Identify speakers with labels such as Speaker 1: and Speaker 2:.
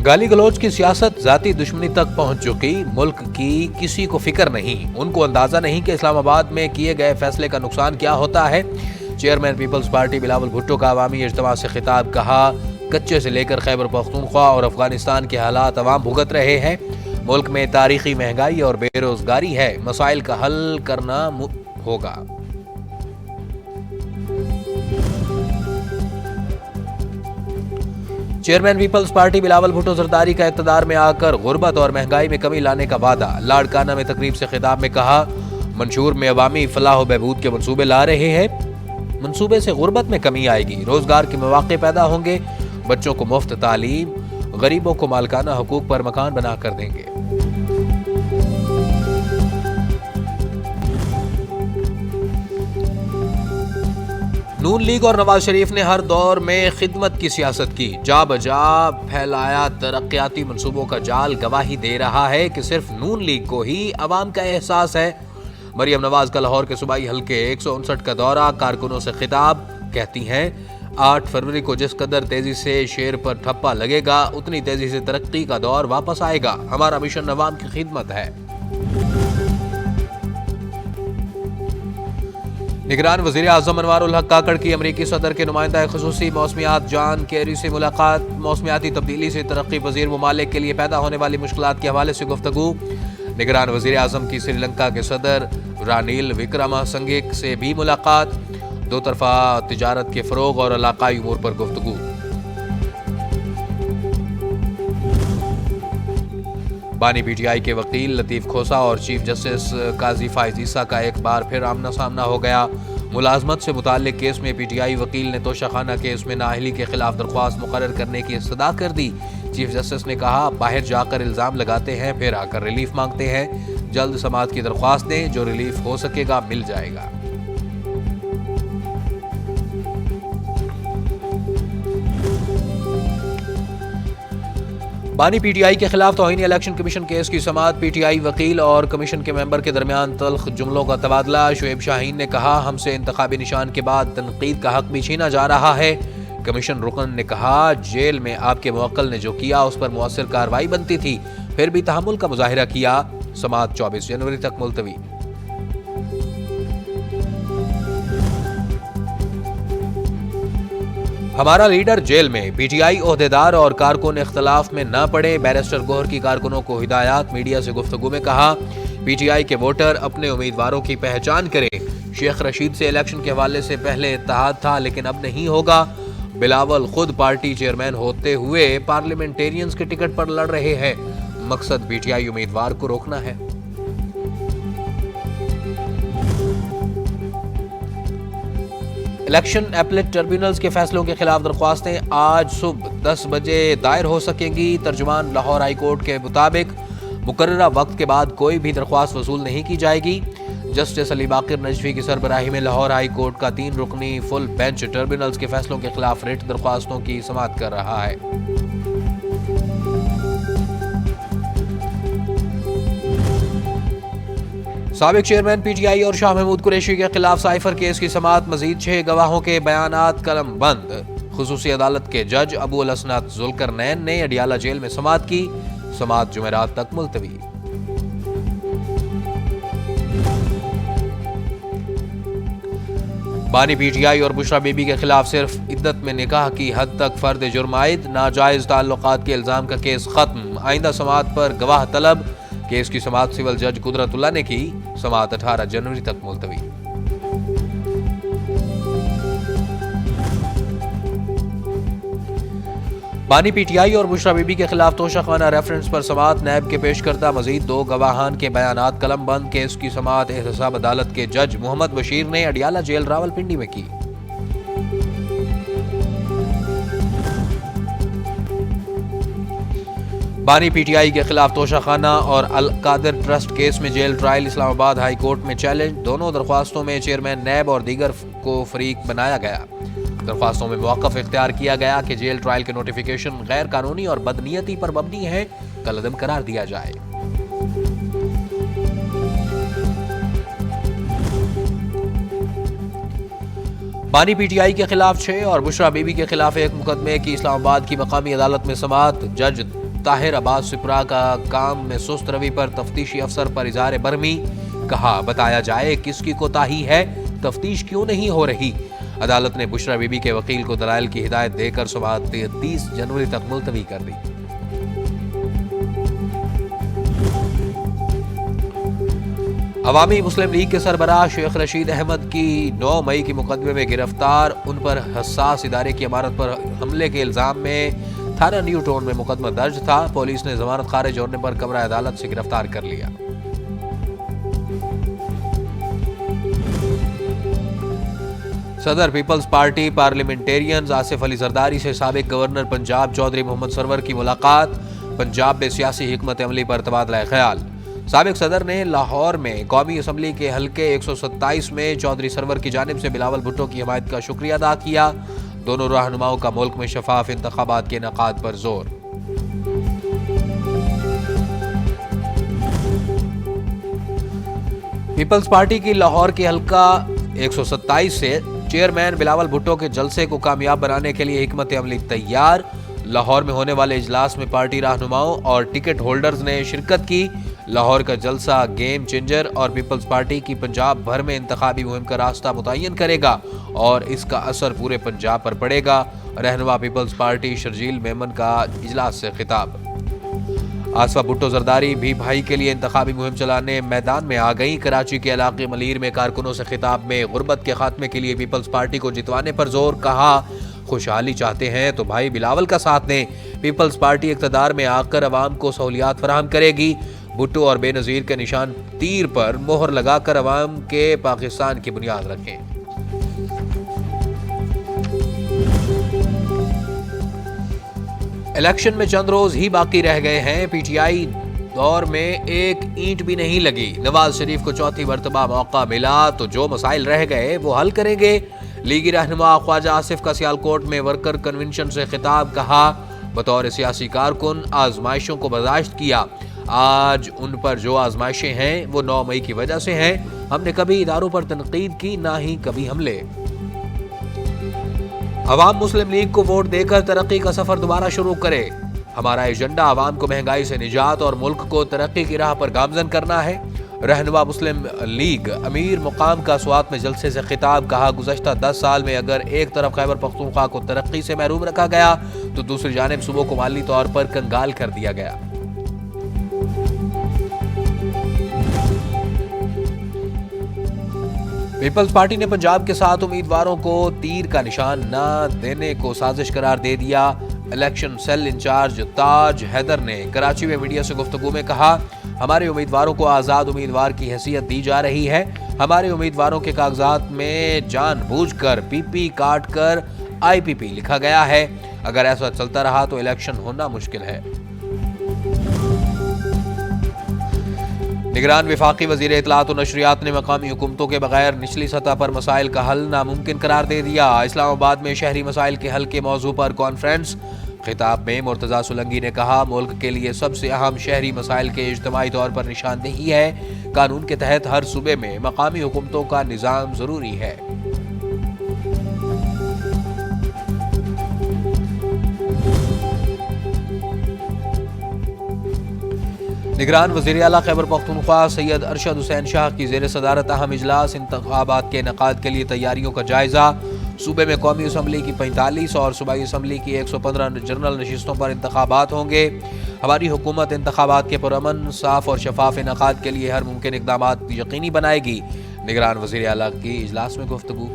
Speaker 1: گالی گلوچ کی سیاست ذاتی دشمنی تک پہنچ چکی، ملک کی کسی کو فکر نہیں، ان کو اندازہ نہیں کہ اسلام آباد میں کیے گئے فیصلے کا نقصان کیا ہوتا ہے۔ Chairman Peoples Party Bilawal Bhutto کا عوامی اجتماع سے خطاب، کہا کچے سے لے کر خیبر پختونخوا اور افغانستان کے حالات عوام بھگت رہے ہیں، ملک میں تاریخی مہنگائی اور بے روزگاری ہے، مسائل کا حل کرنا ہوگا۔ Chairman Peoples Party Bilawal Bhutto Zardari کا اقتدار میں آ کر غربت اور مہنگائی میں کمی لانے کا وعدہ، لاڑکانہ میں تقریب سے خطاب میں کہا منشور میں عوامی فلاح و بہبود کے منصوبے لا رہے ہیں، منصوبے سے غربت میں کمی آئے گی، روزگار کے مواقع پیدا ہوں گے، بچوں کو مفت تعلیم، غریبوں کو مالکانہ حقوق پر مکان بنا کر دیں گے۔ نون لیگ اور نواز شریف نے ہر دور میں خدمت کی سیاست کی، جا بجا پھیلایا ترقیاتی منصوبوں کا جال، گواہی دے رہا ہے کہ صرف نون لیگ کو ہی عوام کا احساس ہے۔ مریم نواز کا لاہور کے صوبائی حلقے 159 کا دورہ، کارکنوں سے خطاب، کہتی ہیں 8 فروری کو جس قدر تیزی سے شیر پر ٹھپا لگے گا اتنی تیزی سے ترقی کا دور واپس آئے گا، ہمارا مشن عوام کی خدمت ہے۔ نگران وزیر اعظم انوار الحق کاکڑ کی امریکی صدر کے نمائندہ خصوصی موسمیات جان کیری سے ملاقات، موسمیاتی تبدیلی سے ترقی پذیر ممالک کے لیے پیدا ہونے والی مشکلات کے حوالے سے گفتگو۔ نگران وزیر اعظم کی سری لنکا کے صدر رانیل وکرما سنگھے سے بھی ملاقات، دو طرفہ تجارت کے فروغ اور علاقائی امور پر گفتگو۔ بانی پی ٹی آئی کے وکیل لطیف کھوسا اور چیف جسٹس قاضی فائز عیسیٰ کا ایک بار پھر آمنا سامنا ہو گیا، ملازمت سے متعلق کیس میں پی ٹی آئی وکیل نے توشہ خانہ کیس میں نااہلی کے خلاف درخواست مقرر کرنے کی استدعا کر دی۔ چیف جسٹس نے کہا باہر جا کر الزام لگاتے ہیں پھر آ کر ریلیف مانگتے ہیں، جلد سماعت کی درخواست دیں، جو ریلیف ہو سکے گا مل جائے گا۔ بانی پی ٹی آئی کے خلاف توہین الیکشن کمیشن کیس کی سماعت، پی ٹی آئی وکیل اور کمیشن کے ممبر کے درمیان تلخ جملوں کا تبادلہ، شعیب شاہین نے کہا ہم سے انتخابی نشان کے بعد تنقید کا حق بھی چھینا جا رہا ہے، کمیشن رکن نے کہا جیل میں آپ کے موکل نے جو کیا اس پر مؤثر کارروائی بنتی تھی، پھر بھی تحمل کا مظاہرہ کیا، سماعت 24 جنوری تک ملتوی۔ ہمارا لیڈر جیل میں، پی ٹی آئی عہدیدار اور کارکن اختلاف میں نہ پڑے، بیرسٹر گوہر کی کارکنوں کو ہدایات، میڈیا سے گفتگو میں کہا پی ٹی آئی کے ووٹر اپنے امیدواروں کی پہچان کریں، شیخ رشید سے الیکشن کے حوالے سے پہلے اتحاد تھا لیکن اب نہیں ہوگا، بلاول خود پارٹی چیئرمین ہوتے ہوئے پارلیمنٹیرینز کے ٹکٹ پر لڑ رہے ہیں، مقصد پی ٹی آئی امیدوار کو روکنا ہے۔ الیکشن اپیلیٹ ٹربیونلز کے فیصلوں کے خلاف درخواستیں آج صبح 10 بجے دائر ہو سکیں گی، ترجمان لاہور ہائی کورٹ کے مطابق مقررہ وقت کے بعد کوئی بھی درخواست وصول نہیں کی جائے گی۔ جسٹس علی باقر نجوی کی سربراہی میں لاہور ہائی کورٹ کا 3 رکنی فل بینچ ٹربیونلز کے فیصلوں کے خلاف ریٹ درخواستوں کی سماعت کر رہا ہے۔ سابق چیئرمین پی ٹی آئی اور شاہ محمود قریشی کے خلاف سائفر کیس کی سماعت، مزید 6 گواہوں کے بیانات قلم بند، خصوصی عدالت کے جج ابو الحسنات ذوالقرنین نے اڈیالہ جیل میں سماعت کی، سماعت جمعرات تک ملتوی۔ بانی پی ٹی آئی اور بشرا بی بی کے خلاف صرف عدت میں نکاح کی حد تک فرد جرم عائد، ناجائز تعلقات کے الزام کا کیس ختم، آئندہ سماعت پر گواہ طلب، کیس کی سماعت سول جج قدرت اللہ نے کی، سماعت 18 جنوری تک ملتوی۔ بانی پی ٹی آئی اور بشرا بی بی کے خلاف توشہ خانہ ریفرنس پر سماعت، نیب کے پیش کردہ مزید 2 گواہان کے بیانات قلم بند، کیس کی سماعت احتساب عدالت کے جج محمد بشیر نے اڈیالہ جیل راولپنڈی میں کی۔ بانی پی ٹی آئی کے خلاف توشہ خانہ اور القادر ٹرسٹ کیس میں جیل ٹرائل، اسلام آباد ہائی کورٹ میں چیلنج، دونوں درخواستوں میں چیئرمین نیب اور دیگر کو فریق بنایا گیا، درخواستوں میں موقف اختیار کیا گیا کہ جیل ٹرائل کے نوٹیفیکیشن غیر قانونی اور بدنیتی پر مبنی ہے، کالعدم قرار دیا جائے۔ بانی پی ٹی آئی کے خلاف 6 اور بشرا بی بی کے خلاف 1 مقدمے کی اسلام آباد کی مقامی عدالت میں سماعت، جج طاہر عباس سپرا کا کام میں سست روی پر تفتیشی افسر پر اظہار برہمی، کہا بتایا جائے کس کی کوتاہی ہے، تفتیش کیوں نہیں ہو رہی۔ عدالت نے بشرا بی بی کے وکیل کو دلائل کی ہدایت دے کر سماعت 30 جنوری تک ملتوی کر دی۔ عوامی مسلم لیگ کے سربراہ شیخ رشید احمد کی 9 مئی کی مقدمے میں گرفتار، ان پر حساس ادارے کی عمارت پر حملے کے الزام میں تھانہ نیو ٹاؤن میں مقدمہ درج تھا۔ پولیس نے ضمانت خارج ہونے پر کمرہ عدالت سے گرفتار کر لیا۔ صدر Peoples party parliamentarians Asif Ali Zardari سے سابق گورنر پنجاب چودھری محمد سرور کی ملاقات، پنجاب میں سیاسی حکمت عملی پر تبادلہ خیال۔ سابق صدر نے لاہور میں قومی اسمبلی کے حلقے 127 میں چودھری سرور کی جانب سے بلاول بھٹو کی حمایت کا شکریہ ادا کیا۔ دونوں رہنماؤں کا ملک میں شفاف انتخابات کے انعقاد پر زور۔ پیپلز پارٹی کی لاہور کی حلقہ 127 سے چیئرمین بلاول بھٹو کے جلسے کو کامیاب بنانے کے لیے حکمت عملی تیار۔ لاہور میں ہونے والے اجلاس میں پارٹی رہنماؤں اور ٹکٹ ہولڈرز نے شرکت کی۔ لاہور کا جلسہ گیم چینجر اور پیپلز پارٹی کی پنجاب بھر میں انتخابی مہم کا راستہ متعین کرے گا اور اس کا اثر پورے پنجاب پر پڑے گا۔ رہنما پیپلز پارٹی شرجیل میمن کا اجلاس سے خطاب۔ آصفہ بھٹو زرداری بھی بھائی کے لیے انتخابی مہم چلانے میدان میں آ گئی۔ کراچی کے علاقے ملیر میں کارکنوں سے خطاب میں غربت کے خاتمے کے لیے پیپلز پارٹی کو جتوانے پر زور، کہا خوشحالی چاہتے ہیں تو بھائی بلاول کا ساتھ دیں۔ پیپلز پارٹی اقتدار میں آ کر عوام کو سہولیات فراہم کرے گی۔ بھٹو اور بے نظیر کے نشان تیر پر مہر لگا کر عوام کے پاکستان کی بنیاد رکھیں۔ الیکشن میں چند روز ہی باقی رہ گئے ہیں، پی ٹی آئی دور میں ایک اینٹ بھی نہیں لگی۔ نواز شریف کو چوتھی مرتبہ موقع ملا تو جو مسائل رہ گئے وہ حل کریں گے۔ لیگی رہنما خواجہ آصف کا سیالکوٹ میں ورکر کنونشن سے خطاب، کہا بطور سیاسی کارکن آزمائشوں کو برداشت کیا، آج ان پر جو آزمائشیں ہیں وہ 9 مئی کی وجہ سے ہیں۔ ہم نے کبھی اداروں پر تنقید کی، نہ ہی کبھی حملے۔ عوام مسلم لیگ کو ووٹ دے کر ترقی کا سفر دوبارہ شروع کرے۔ ہمارا ایجنڈا عوام کو مہنگائی سے نجات اور ملک کو ترقی کی راہ پر گامزن کرنا ہے۔ رہنما مسلم لیگ امیر مقام کا سوات میں جلسے سے خطاب، کہا گزشتہ 10 سال میں اگر ایک طرف خیبر پختونخوا کو ترقی سے محروم رکھا گیا تو دوسری جانب صوبوں کو مالی طور پر کنگال کر دیا گیا۔ پیپلز پارٹی نے پنجاب کے 7 امیدواروں کو تیر کا نشان نہ دینے کو سازش قرار دے دیا۔ الیکشن سیل انچارج تاج حیدر نے کراچی میں میڈیا سے گفتگو میں کہا ہمارے امیدواروں کو آزاد امیدوار کی حیثیت دی جا رہی ہے۔ ہمارے امیدواروں کے کاغذات میں جان بوجھ کر پی پی کاٹ کر IPP لکھا گیا ہے۔ اگر ایسا چلتا رہا تو الیکشن ہونا مشکل ہے۔ نگران وفاقی وزیر اطلاعات و نشریات نے مقامی حکومتوں کے بغیر نچلی سطح پر مسائل کا حل ناممکن قرار دے دیا۔ اسلام آباد میں شہری مسائل کے حل کے موضوع پر کانفرنس۔ خطاب میں مرتضیٰ سولنگی نے کہا ملک کے لیے سب سے اہم شہری مسائل کے اجتماعی طور پر نشاندہی ہے۔ قانون کے تحت ہر صوبے میں مقامی حکومتوں کا نظام ضروری ہے۔ نگران وزیر اعلیٰ خیبر پختونخوا سید ارشد حسین شاہ کی زیر صدارت اہم اجلاس، انتخابات کے انعقاد کے لیے تیاریوں کا جائزہ۔ صوبے میں قومی اسمبلی کی 45 اور صوبائی اسمبلی کی 115 جنرل نشستوں پر انتخابات ہوں گے۔ ہماری حکومت انتخابات کے پرامن، صاف اور شفاف انعقاد کے لیے ہر ممکن اقدامات یقینی بنائے گی۔ نگران وزیر اعلیٰ کی اجلاس میں گفتگو۔